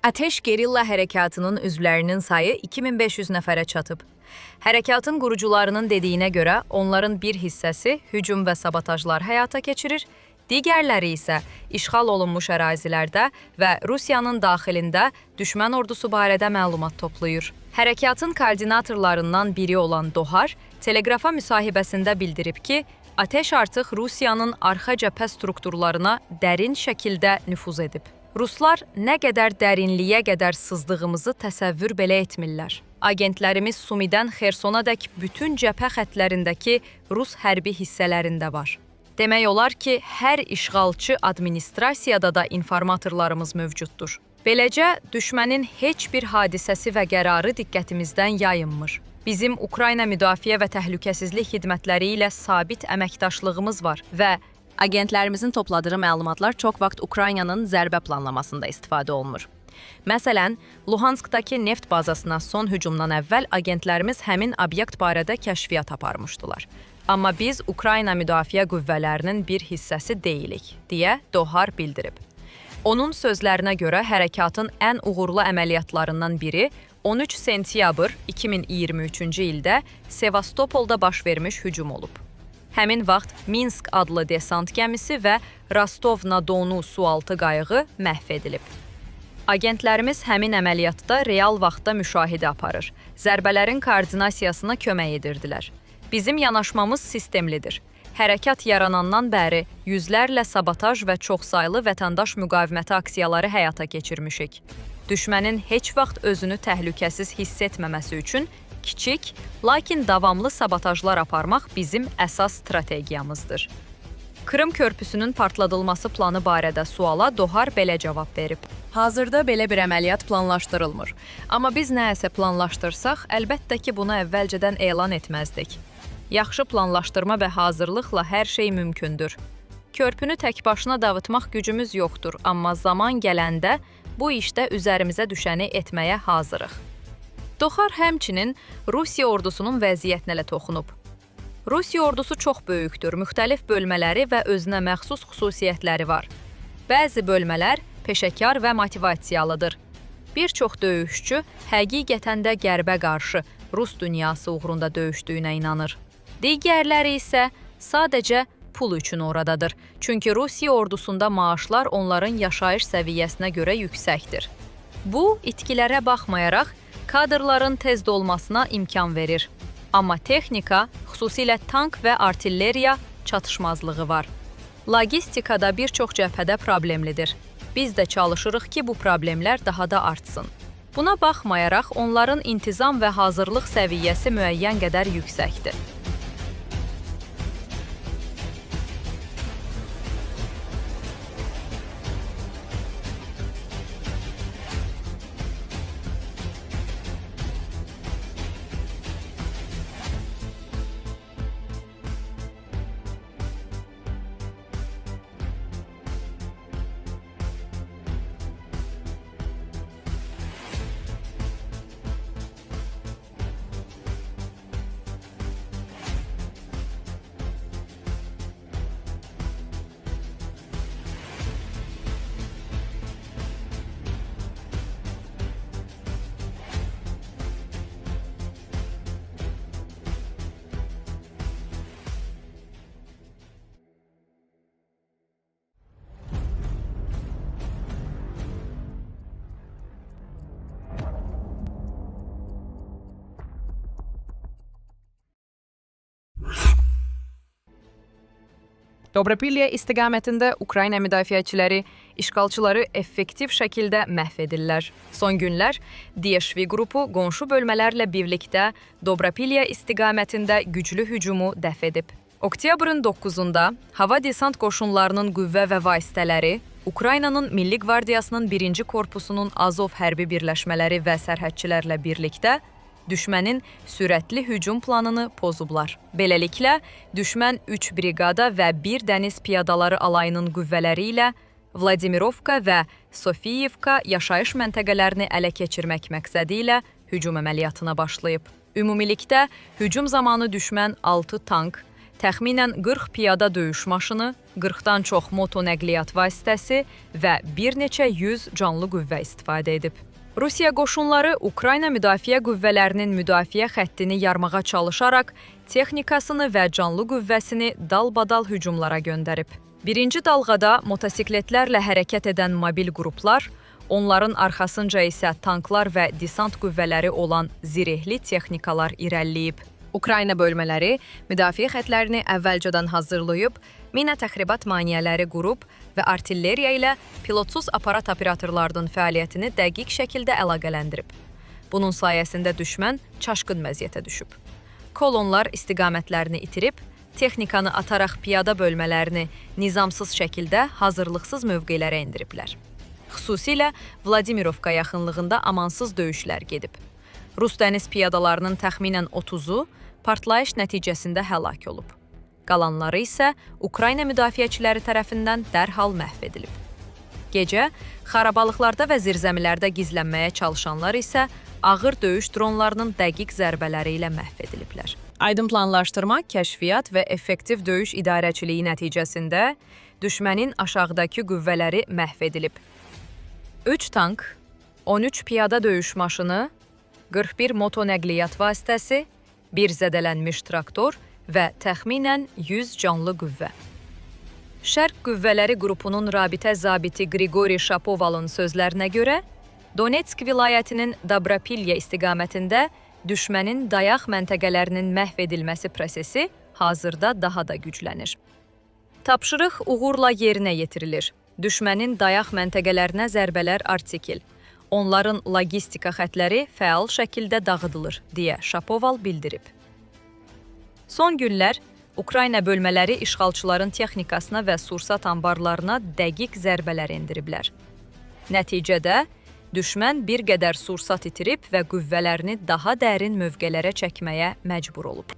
Ateş gerilla hərəkatının üzvlərinin sayı 2500 nəfərə çatıb. Hərəkatın qurucularının dediyinə görə onların bir hissəsi hücum və sabotajlar həyata keçirir, digərləri isə işğal olunmuş ərazilərdə və Rusiyanın daxilində düşmən ordusu barədə məlumat toplayır. Hərəkatın koordinatorlarından biri olan Dohar, teleqrafa müsahibəsində bildirib ki, Ateş artıq Rusiyanın arxa cəbhə strukturlarına dərin şəkildə nüfuz edib. Ruslar nə qədər dərinliyə qədər sızdığımızı təsəvvür belə etmirlər. Agentlərimiz Sumidən Xersonadək bütün cəbhə xətlərindəki Rus hərbi hissələrində var. Demək olar ki, hər işğalçı administrasiyada da informatorlarımız mövcuddur. Beləcə, düşmənin heç bir hadisəsi və qərarı diqqətimizdən yayınmır. Bizim Ukrayna Müdafiə və Təhlükəsizlik xidmətləri ilə sabit əməkdaşlığımız var və agentlərimizin topladığı məlumatlar çox vaxt Ukraynanın zərbə planlamasında istifadə olunur. Məsələn, Luhanskdakı neft bazasına son hücumdan əvvəl agentlərimiz həmin obyekt barədə kəşfiyyat aparmışdılar. Amma biz Ukrayna Müdafiə qüvvələrinin bir hissəsi deyilik, deyə Dohar bildirib. Onun sözlərinə görə hərəkatın ən uğurlu əməliyyatlarından biri 13 sentyabr 2023-cü ildə Sevastopolda baş vermiş hücum olub. Həmin vaxt Minsk adlı desant gəmisi və Rostov-na-Donu sualtı qayığı məhv edilib. Agentlərimiz həmin əməliyyatda real vaxtda müşahidə aparır, zərbələrin koordinasiyasına kömək edirdilər. Bizim yanaşmamız sistemlidir. Hərəkat yaranandan bəri yüzlərlə sabotaj və çoxsaylı vətəndaş müqaviməti aksiyaları həyata keçirmişik. Düşmənin heç vaxt özünü təhlükəsiz hiss etməməsi üçün kiçik, lakin davamlı sabotajlar aparmaq bizim əsas strategiyamızdır. Krım körpüsünün partladılması planı barədə suala Dohar belə cavab verib. Hazırda belə bir əməliyyat planlaşdırılmır. Amma biz nəsə planlaşdırsaq, əlbəttə ki, bunu əvvəlcədən elan etməzdik. Yaxşı planlaşdırma və hazırlıqla hər şey mümkündür. Körpünü tək başına dağıtmaq gücümüz yoxdur, amma zaman gələndə bu işdə üzərimizə düşəni etməyə hazırıq. Dohar həmçinin Rusiya ordusunun vəziyyətinə də toxunub. Rusiya ordusu çox böyükdür, müxtəlif bölmələri və özünə məxsus xüsusiyyətləri var. Bəzi bölmələr peşəkar və motivasiyalıdır. Bir çox döyüşçü həqiqətən də qərbə qarşı Rus dünyası uğrunda döyüşdüyünə inanır. Digərləri isə sadəcə pul üçün oradadır. Çünki Rusiya ordusunda maaşlar onların yaşayış səviyyəsinə görə yüksəkdir. Bu, itkilərə baxmayaraq, kadrların tez dolmasına imkan verir. Amma texnika, xüsusilə tank və artilleriya çatışmazlığı var. Logistikada bir çox cəbhədə problemlidir. Biz də çalışırıq ki, bu problemlər daha da artsın. Buna baxmayaraq, onların intizam və hazırlıq səviyyəsi müəyyən qədər yüksəkdir. Dobrapilya istiqamətində Ukrayna müdafiəçiləri işğalçıları effektiv şəkildə məhv edirlər. Son günlər DSV qrupu qonşu bölmələrlə birlikdə Dobrapilya istiqamətində güclü hücumu dəf edib. Oktyabrın 9-da hava desant qoşunlarının qüvvə və vasitələri Ukraynanın Milli Qvardiyasının 1-ci korpusunun Azov hərbi birləşmələri və sərhədçilərlə birlikdə düşmənin sürətli hücum planını pozublar. Beləliklə, düşmən 3 briqada və 1 dəniz piyadaları alayının qüvvələri ilə Vladimirovka və Sofiyevka yaşayış məntəqələrini ələ keçirmək məqsədi ilə hücum əməliyyatına başlayıb. Ümumilikdə, hücum zamanı düşmən 6 tank, təxminən 40 piyada döyüş maşını, 40-dan çox moto nəqliyyat vasitəsi və bir neçə 100 canlı qüvvə istifadə edib. Rusiya qoşunları Ukrayna müdafiə qüvvələrinin müdafiə xəttini yarmağa çalışaraq texnikasını və canlı qüvvəsini dalbadal hücumlara göndərib. Birinci dalğada motosikletlərlə hərəkət edən mobil qruplar, onların arxasınca isə tanklar və desant qüvvələri olan zirehli texnikalar irəliləyib. Ukrayna bölmələri müdafiə xəttlərini əvvəlcədən hazırlayıb, mina təxribat maneələri qurub və artilleriya ilə pilotsuz aparat operatorlarının fəaliyyətini dəqiq şəkildə əlaqələndirib. Bunun sayəsində düşmən çaşqın vəziyyətə düşüb. Kolonlar istiqamətlərini itirib, texnikanı ataraq piyada bölmələrini nizamsız şəkildə hazırlıqsız mövqelərə indiriblər. Xüsusilə Vladimirovka yaxınlığında amansız döyüşlər gedib. Rus dəniz piyadalarının təxminən 30-u partlayış nəticəsində həlak olub. Qalanları isə Ukrayna müdafiəçiləri tərəfindən dərhal məhv edilib. Gecə, xarabalıqlarda və zirzəmilərdə gizlənməyə çalışanlar isə ağır döyüş dronlarının dəqiq zərbələri ilə məhv ediliblər. Aydın planlaşdırma, kəşfiyyat və effektiv döyüş idarəçiliyi nəticəsində düşmənin aşağıdakı qüvvələri məhv edilib. 3 tank, 13 piyada döyüş maşını, 41 moto nəqliyyat vasitəsi, bir zədələnmiş traktor və təxminən 100 canlı qüvvə. Şərq qüvvələri qrupunun rabitə zabiti Qriqori Şapovalın sözlərinə görə, Donetsk vilayətinin Dobrapilya istiqamətində düşmənin dayaq məntəqələrinin məhv edilməsi prosesi hazırda daha da güclənir. Tapşırıq uğurla yerinə yetirilir. Düşmənin dayaq məntəqələrinə zərbələr artikil. Onların logistika xətləri fəal şəkildə dağıdılır, deyə Şapoval bildirib. Son günlər, Ukrayna bölmələri işğalçıların texnikasına və sursat anbarlarına dəqiq zərbələr endiriblər. Nəticədə, düşmən bir qədər sursat itirib və qüvvələrini daha dərin mövqelərə çəkməyə məcbur olub.